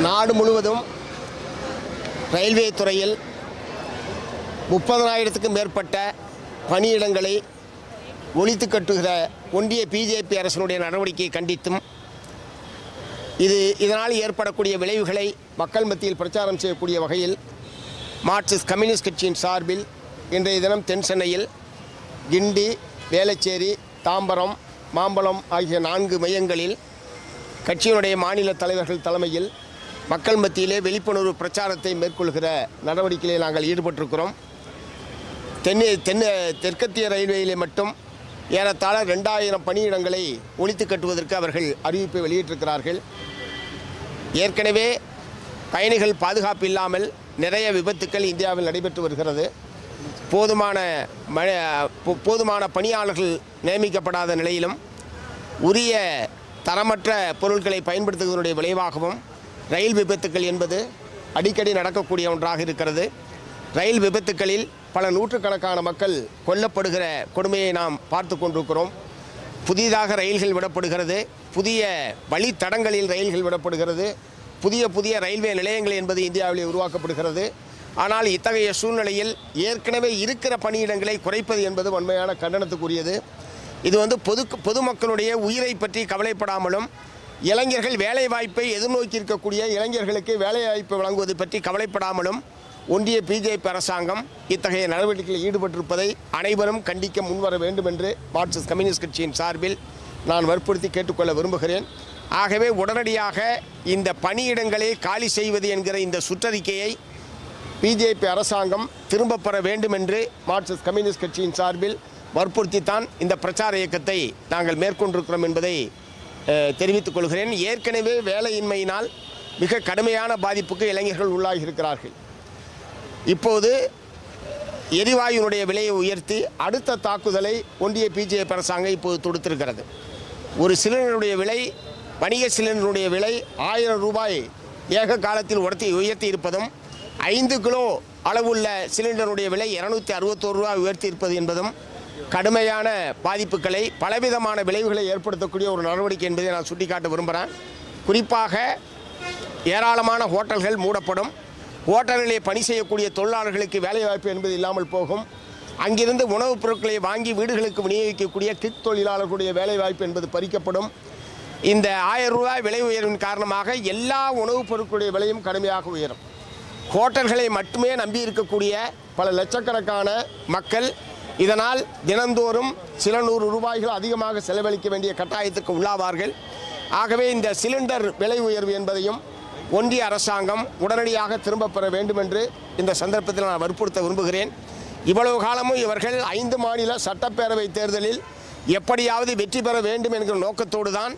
நாடு முழுவதும் ரயில்வே துறையில் 30,000க்கும் மேற்பட்ட பணியிடங்களை ஒழித்து கட்டுகிற ஒன்றிய பிஜேபி அரசினுடைய நடவடிக்கையை கண்டித்தும் இதனால் ஏற்படக்கூடிய விளைவுகளை மக்கள் மத்தியில் பிரச்சாரம் செய்யக்கூடிய வகையில் மார்க்சிஸ்ட் கம்யூனிஸ்ட் கட்சியின் சார்பில் இன்றைய தினம் தென் சென்னையில் கிண்டி, வேளச்சேரி, தாம்பரம், மாம்பலம் ஆகிய 4 மையங்களில் கட்சியினுடைய மாநில தலைவர்கள் தலைமையில் மக்கள் மத்தியிலே விழிப்புணர்வு பிரச்சாரத்தை மேற்கொள்கிற நடவடிக்கையில் நாங்கள் ஈடுபட்டிருக்கிறோம். தெற்கத்திய ரயில்வேயிலே மட்டும் ஏறத்தாழ 2000 பணியிடங்களை ஒழித்து கட்டுவதற்கு அவர்கள் அறிவிப்பை வெளியிட்டிருக்கிறார்கள். ஏற்கனவே பயணிகள் பாதுகாப்பு இல்லாமல் நிறைய விபத்துக்கள் இந்தியாவில் நடைபெற்று வருகிறது. போதுமான பணியாளர்கள் நியமிக்கப்படாத நிலையிலும் உரிய தரமற்ற பொருட்களை பயன்படுத்துவதனுடைய விளைவாகவும் ரயில் விபத்துக்கள் என்பது அடிக்கடி நடக்கக்கூடிய ஒன்றாக இருக்கிறது. ரயில் விபத்துக்களில் பல நூற்றுக்கணக்கான மக்கள் கொல்லப்படுகிற கொடுமையை நாம் பார்த்து கொண்டிருக்கிறோம். புதிதாக ரயில்கள் விடப்படுகிறது, புதிய வழித்தடங்களில் ரயில்கள் விடப்படுகிறது, புதிய ரயில்வே நிலையங்கள் என்பது இந்தியாவிலே உருவாக்கப்படுகிறது. ஆனால் இத்தகைய சூழ்நிலையில் ஏற்கனவே இருக்கிற பணியிடங்களை குறைப்பது என்பது உண்மையான கண்டனத்துக்குரியது. இது பொதுமக்களுடைய உயிரை பற்றி கவலைப்படாமலும் இளைஞர்கள் வேலைவாய்ப்பை எதிர்நோக்கி இருக்கக்கூடிய இளைஞர்களுக்கு வேலைவாய்ப்பு வழங்குவது பற்றி கவலைப்படாமலும் ஒன்றிய பிஜேபி அரசாங்கம் இத்தகைய நடவடிக்கைகளில் ஈடுபட்டிருப்பதை அனைவரும் கண்டிக்க முன்வர வேண்டும் என்று மார்க்சிஸ்ட் கம்யூனிஸ்ட் கட்சியின் சார்பில் நான் வற்புறுத்தி கேட்டுக்கொள்ள விரும்புகிறேன். ஆகவே உடனடியாக இந்த பணியிடங்களை காலி செய்வது என்கிற இந்த சுற்றறிக்கையை பிஜேபி அரசாங்கம் திரும்பப் பெற வேண்டும் என்று மார்க்சிஸ்ட் கம்யூனிஸ்ட் கட்சியின் சார்பில் வற்புறுத்தித்தான் இந்த பிரச்சார இயக்கத்தை நாங்கள் மேற்கொண்டிருக்கிறோம் என்பதை தெரிவித்துக் கொள்கிறேன். ஏற்கனவே வேலையின்மையினால் மிக கடுமையான பாதிப்புக்கு இளைஞர்கள் உள்ளாகி இருக்கிறார்கள். இப்போது எரிவாயுனுடைய விலையை உயர்த்தி அடுத்த தாக்குதலை ஒன்றிய பிஜேபி அரசாங்கம் இப்போது தொடுத்திருக்கிறது. ஒரு சிலிண்டருடைய விலை, வணிக சிலிண்டருடைய விலை 1000 ரூபாய் ஏக காலத்தில் உயர்த்தி இருப்பதும் 5 கிலோ அளவுள்ள சிலிண்டருடைய விலை 261 ரூபாய் உயர்த்தி இருப்பது என்பதும் கடுமையான பாதிப்புகளை, பலவிதமான விளைவுகளை ஏற்படுத்தக்கூடிய ஒரு நடவடிக்கை என்பதை நான் சுட்டிக்காட்ட விரும்புகிறேன். குறிப்பாக ஏராளமான ஹோட்டல்கள் மூடப்படும். ஹோட்டல்களிலே பணி செய்யக்கூடிய தொழிலாளர்களுக்கு வேலைவாய்ப்பு என்பது இல்லாமல் போகும். அங்கிருந்து உணவுப் பொருட்களை வாங்கி வீடுகளுக்கு விநியோகிக்கக்கூடிய கிக் தொழிலாளர்களுடைய வேலைவாய்ப்பு என்பது பறிக்கப்படும். இந்த 1000 ரூபாய் விலை உயர்வின் காரணமாக எல்லா உணவுப் பொருட்களுடைய விலையும் கடுமையாக உயரும். ஹோட்டல்களை மட்டுமே நம்பி இருக்கக்கூடிய பல லட்சக்கணக்கான மக்கள் இதனால் தினந்தோறும் சில 100 ரூபாய்கள் அதிகமாக செலவழிக்க வேண்டிய கட்டாயத்துக்கு உள்ளாவார்கள். ஆகவே இந்த சிலிண்டர் விலை உயர்வு என்பதையும் ஒன்றிய அரசாங்கம் உடனடியாக திரும்பப் பெற வேண்டும் என்று இந்த சந்தர்ப்பத்தில் நான் வற்புறுத்த விரும்புகிறேன். இவ்வளவு காலமும் இவர்கள் 5 மாநில சட்டப்பேரவை தேர்தலில் எப்படியாவது வெற்றி பெற வேண்டும் என்கிற நோக்கத்தோடு தான்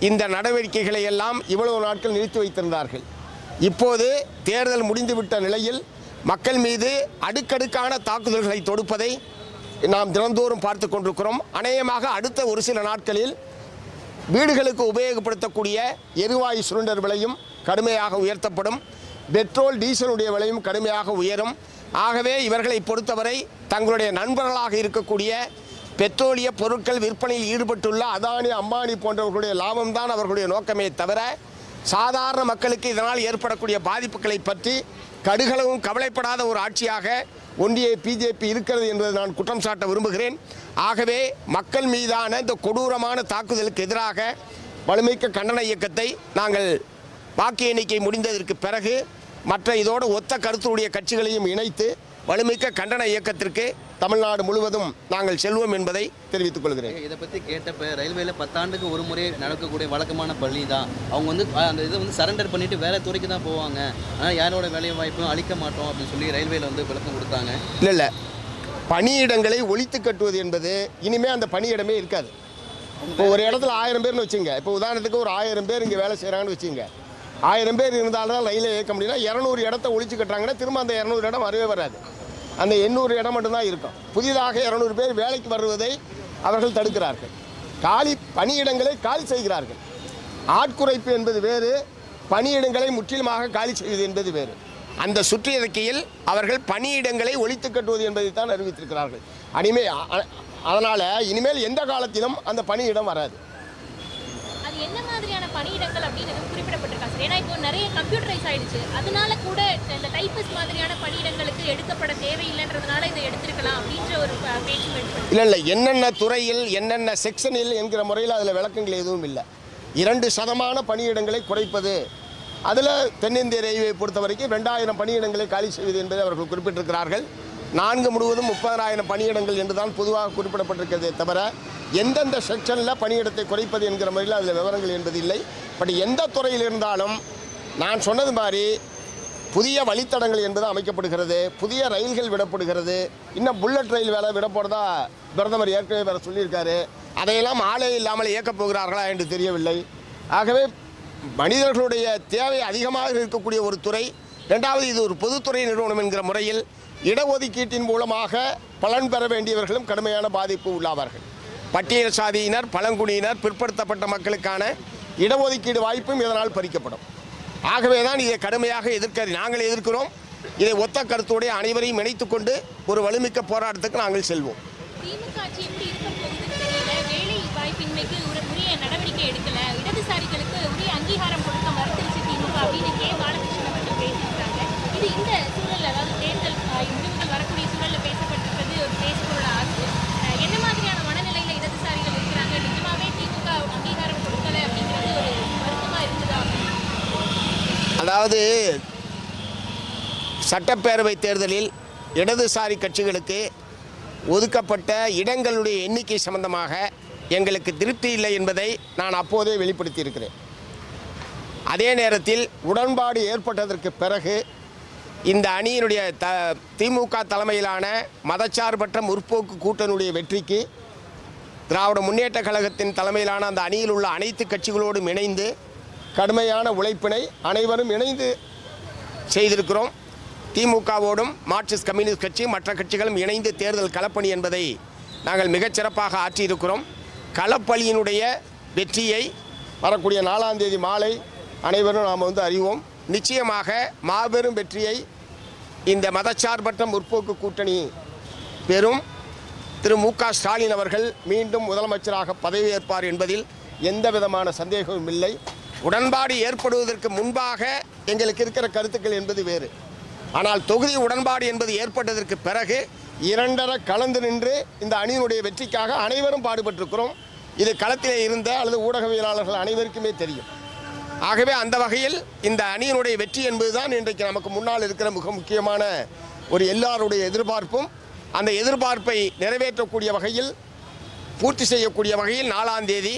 இந்த நடவடிக்கைகளை எல்லாம் இவ்வளவு நாட்கள் நிறுத்தி வைத்திருந்தார்கள். இப்போது தேர்தல் முடிந்துவிட்ட நிலையில் மக்கள் மீது அடுக்கடுக்கான தாக்குதல்களை தொடுப்பதை நாம் தினந்தோறும் பார்த்து கொண்டிருக்கிறோம். அநேகமாக அடுத்த ஒரு சில நாட்களில் வீடுகளுக்கு உபயோகப்படுத்தக்கூடிய எரிவாயு சிலிண்டர் விலையும் கடுமையாக உயர்த்தப்படும். பெட்ரோல், டீசலுடைய விலையும் கடுமையாக உயரும். ஆகவே இவர்களை பொறுத்தவரை தங்களுடைய நண்பர்களாக இருக்கக்கூடிய பெட்ரோலிய பொருட்கள் விற்பனையில் ஈடுபட்டுள்ள அதானி, அம்பானி போன்றவர்களுடைய லாபம்தான் அவர்களுடைய நோக்கமே தவிர சாதாரண மக்களுக்கு இதனால் ஏற்படக்கூடிய பாதிப்புகளை பற்றி கடுகளவும் கவலைப்படாத ஒரு ஆட்சியாக ஒன்றிய பிஜேபி இருக்கிறது என்பதை நான் குற்றம் சாட்ட விரும்புகிறேன். ஆகவே மக்கள் மீதான இந்த கொடூரமான தாக்குதலுக்கு எதிராக வலுமிக்க கண்டன இயக்கத்தை நாங்கள் வாக்கு எண்ணிக்கை முடிந்ததற்கு பிறகு மற்ற இதோடு ஒத்த கருத்துடைய கட்சிகளையும் இணைத்து வலுமிக்க கண்டன இயக்கத்திற்கு தமிழ்நாடு முழுவதும் நாங்கள் செல்வோம் என்பதை தெரிவித்துக் கொள்கிறேன். இதை பற்றி கேட்டப்ப ரயில்வேல 10 ஆண்டுக்கு ஒரு முறை நடக்கக்கூடிய வழக்கமான பள்ளி தான். அவங்க அந்த இதை சரண்டர் பண்ணிட்டு வேற துறைக்கு தான் போவாங்க. ஆனால் யாரோட வேலை வாய்ப்பும் அளிக்க மாட்டோம் அப்படின்னு சொல்லி ரயில்வேல விளக்கம் கொடுத்தாங்க. இல்லை, பணியிடங்களை ஒழித்து கட்டுவது என்பது இனிமேல் அந்த பணியிடமே இருக்காது. இப்போ ஒரு இடத்துல 1000 பேர்னு வச்சுங்க. இப்போ உதாரணத்துக்கு ஒரு 1000 பேர் இங்கே வேலை செய்கிறாங்கன்னு வச்சுங்க. 1000 பேர் இருந்தால்தான் ரயிலை இயக்க முடியும்னா 200 இடத்த ஒழிச்சு கட்டுறாங்கன்னா திரும்ப அந்த 200 இடம் வரவே வராது. அந்த 800 இடம் மட்டும்தான் இருக்கும். புதிதாக 200 பேர் வேலைக்கு வருவதை அவர்கள் தடுக்கிறார்கள். பணியிடங்களை காலி செய்கிறார்கள். ஆட்குறைப்பு என்பது வேறு, பணியிடங்களை முற்றிலுமாக காலி செய்வது என்பது வேறு. அந்த சுற்றறிக்கையில் அவர்கள் பணியிடங்களை ஒழித்து கட்டுவது என்பதை தான் அறிவித்திருக்கிறார்கள். அதனால் இனிமேல் எந்த காலத்திலும் அந்த பணியிடம் வராது. அது என்ன மாதிரியான பணியிடங்கள் அப்படின்னு குறிப்பிடப்பட்டிருக்காங்க சார். ஏன்னா இப்போ நிறைய கம்ப்யூட்டரைஸ் ஆயிடுச்சு, அதனால கூட இந்த டைப்பிஸ்ட் மாதிரியான பணியிடங்களுக்கு எடுக்கப்பட தேவையில்லைன்றதுனால இதை எடுத்திருக்கலாம் அப்படின்ற ஒரு பேச்சு வெளிப்படுது. இல்லை என்னென்ன துறையில் என்னென்ன செக்ஷனில் என்கிற முறையில் அதில் விளக்கங்கள் எதுவும் இல்லை. 2% பணியிடங்களை குறைப்பது, அதில் தென்னிந்திய ரயில்வே பொறுத்த வரைக்கும் 2000 பணியிடங்களை காலி செய்வது என்பதை அவர்கள் குறிப்பிட்டிருக்கிறார்கள். 4 முழுவதும் 30,000 பணியிடங்கள் என்று தான் பொதுவாக குறிப்பிடப்பட்டிருக்கிறதே தவிர எந்தெந்த செக்ஷனில் பணியிடத்தை குறைப்பது என்கிற முறையில் அதில் விவரங்கள் என்பது இல்லை. பட் எந்த துறையில் இருந்தாலும் நான் சொன்னது மாதிரி புதிய வழித்தடங்கள் என்பது அமைக்கப்படுகிறது, புதிய ரயில்கள் விடப்படுகிறது. இன்னும் புல்லட் ரயில் வேலை விடப்படுறதா பிரதமர் ஏற்கனவே வேறு சொல்லியிருக்காரு. அதையெல்லாம் ஆளே இல்லாமல் இயக்கப் போகிறார்களா என்று தெரியவில்லை. ஆகவே மனிதர்களுடைய தேவை அதிகமாக இருக்கக்கூடிய ஒரு துறை. ரெண்டாவது, இது ஒரு பொதுத்துறை நிறுவனம் என்கிற முறையில் இடஒதுக்கீட்டின் மூலமாக பலன் பெற வேண்டியவர்களும் கடுமையான பாதிப்பு உள்ளாவார்கள். பட்டியல் சாதியினர், பழங்குடியினர், பிற்படுத்தப்பட்ட மக்களுக்கான இடஒதுக்கீடு வாய்ப்பும் இதனால் பறிக்கப்படும். ஆகவே தான் இதை கடுமையாக நாங்கள் எதிர்க்கிறோம். இதை ஒத்த கருத்துடைய அனைவரையும் இணைத்துக் கொண்டு ஒரு வலுமிக்க போராட்டத்துக்கு நாங்கள் செல்வோம். திமுக ஆட்சி எப்படி இருக்க போகுதுன்னு தெரியல. வேலை வாய்ப்பின்மைக்கு உரிய நடவடிக்கை எடுக்கல, இடதுசாரிகளுக்கு உரிய அங்கீகாரம் கொடுக்க மறுத்துருச்சு திமுக அப்படின்னு கே. பாலகிருஷ்ணன் அவர்கள் பேசியிருக்காங்க. இது இந்த சூழல், அதாவது தேர்தல் முடிவுகள் வரக்கூடிய சூழலில் பேசப்பட்டிருக்கிறது ஒரு பேசுபொருள் ஆகுது. என்ன மாதிரியான மனநிலையில் இடதுசாரிகள் இருக்கிறாங்க? நிஜமாவே திமுக அங்கீகாரம் கொடுக்கல அப்படிங்கிறது ஒரு வருத்தமாக இருக்குதா? அதாவது சட்டப்பேரவை தேர்தலில் இடதுசாரி கட்சிகளுக்கு ஒதுக்கப்பட்ட இடங்களுடைய எண்ணிக்கை சம்பந்தமாக எங்களுக்கு திருப்தி இல்லை என்பதை நான் அப்போதே வெளிப்படுத்தியிருக்கிறேன். அதே நேரத்தில் உடன்பாடு ஏற்பட்டதற்கு பிறகு இந்த அணியினுடைய திமுக தலைமையிலான மதச்சார்பற்ற முற்போக்கு கூட்டணியுடைய வெற்றிக்கு திராவிட முன்னேற்ற கழகத்தின் தலைமையிலான அந்த அணியில் உள்ள அனைத்து கட்சிகளோடும் இணைந்து கடுமையான உழைப்பினை அனைவரும் இணைந்து செய்திருக்கிறோம். திமுகவோடும் மார்க்சிஸ்ட் கம்யூனிஸ்ட் கட்சி மற்ற கட்சிகளும் இணைந்து தேர்தல் களப்பணி என்பதை நாங்கள் மிகச்சிறப்பாக ஆற்றியிருக்கிறோம். களப்பணியினுடைய வெற்றியை வரக்கூடிய 4ஆம் தேதி மாலை அனைவரும் நாம் அறிவோம். நிச்சயமாக மாபெரும் வெற்றியை இந்த மதச்சார்பற்ற முற்போக்கு கூட்டணி பெறும். திரு மு.க. ஸ்டாலின் அவர்கள் மீண்டும் முதலமைச்சராக பதவியேற்பார் என்பதில் எந்த விதமான சந்தேகமும் இல்லை. உடன்பாடு ஏற்படுவதற்கு முன்பாக எங்களுக்கு இருக்கிற கருத்துக்கள் என்பது வேறு. ஆனால் தொகுதி உடன்பாடு என்பது ஏற்பட்டதற்கு பிறகு 2 கலந்து நின்று இந்த அணியினுடைய வெற்றிக்காக அனைவரும் பாடுபட்டிருக்கிறோம். இது களத்திலே இருந்த அல்லது ஊடகவியலாளர்கள் அனைவருக்குமே தெரியும். ஆகவே அந்த வகையில் இந்த அணியினுடைய வெற்றி என்பதுதான் இன்றைக்கு நமக்கு முன்னால் இருக்கிற மிக முக்கியமான ஒரு எல்லாருடைய எதிர்பார்ப்பும். அந்த எதிர்பார்ப்பை நிறைவேற்றக்கூடிய வகையில், பூர்த்தி செய்யக்கூடிய வகையில் 4ஆம் தேதி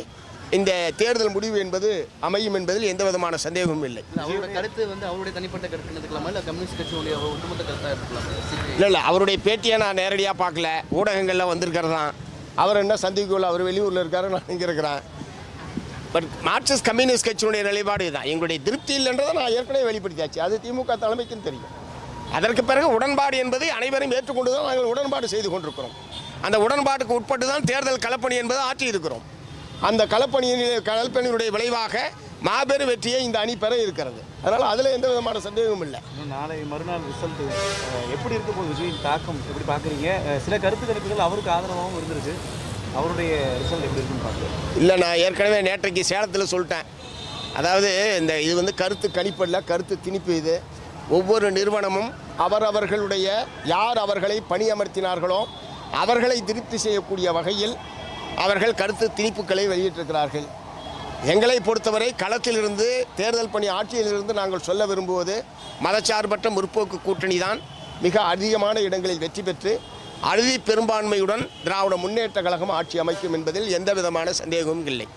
இந்த தேர்தல் முடிவு என்பது அமையும் என்பதில் எந்த விதமான சந்தேகமும் இல்லை. அவருடைய கருத்து அவருடைய தனிப்பட்ட கருத்து எடுத்துக்கலாமா, இல்லை கம்யூனிஸ்ட் கட்சியுடைய ஒட்டுமொத்த கருத்தாக எடுத்துக்கலாமா? இல்லை, அவருடைய பேட்டியை நான் நேரடியாக பார்க்கல, ஊடகங்களில் வந்திருக்கிறதான். அவர் என்ன சந்திக்கல, அவர் வெளியூரில் இருக்காரு, நான் இங்கே இருக்கிறேன். பட் மார்க்சிஸ்ட் கம்யூனிஸ்ட் கட்சியினுடைய நிலைப்பாடு தான். எங்களுடைய திருப்தி இல்லைன்றதை நான் ஏற்கனவே வெளிப்படுத்தியாச்சு. அது திமுக தலைமைக்கும் தெரியும். அதற்கு பிறகு உடன்பாடு என்பதை அனைவரும் ஏற்றுக்கொண்டு தான் நாங்கள் உடன்பாடு செய்து கொண்டிருக்கிறோம். அந்த உடன்பாட்டுக்கு உட்பட்டு தான் தேர்தல் களப்பணி என்பதை ஆற்றியிருக்கிறோம். அந்த களப்பணியினுடைய விளைவாக மாபெரும் வெற்றியை இந்த அணி பெற இருக்கிறது. அதனால் அதில் எந்த விதமான சந்தேகமும் இல்லை. நாளை மறுநாள் ரிசல்ட் எப்படி இருக்க போது, விஜயின் தாக்கம் எப்படி பார்க்குறீங்க? சில கருத்து கணிப்புகள் அவருக்கு ஆதரவாகவும் இருந்திருக்கு. அவருடைய ரிசல்ட் எப்படி இருக்குன்னு பார்க்குறேன். இல்லை, நான் ஏற்கனவே நேற்றைக்கு சேலத்தில் சொல்லிட்டேன். அதாவது இது கருத்து கணிப்பு இல்லை, கருத்து திணிப்பு. இது ஒவ்வொரு நிறுவனமும் அவர்களுடைய யார் அவர்களை பணியமர்த்தினார்களோ அவர்களை திருப்தி செய்யக்கூடிய வகையில் அவர்கள் கருத்து திணிப்புகளை வெளியிட்டிருக்கிறார்கள். எங்களை பொறுத்தவரை களத்திலிருந்து தேர்தல் பணி ஆட்சியிலிருந்து நாங்கள் சொல்ல விரும்புவது மதச்சார்பற்ற முற்போக்கு கூட்டணி தான் மிக அதிகமான இடங்களில் வெற்றி பெற்று அறுதி பெரும்பான்மையுடன் திராவிட முன்னேற்ற கழகம் ஆட்சி அமைக்கும் என்பதில் எந்த விதமான சந்தேகமும் இல்லை.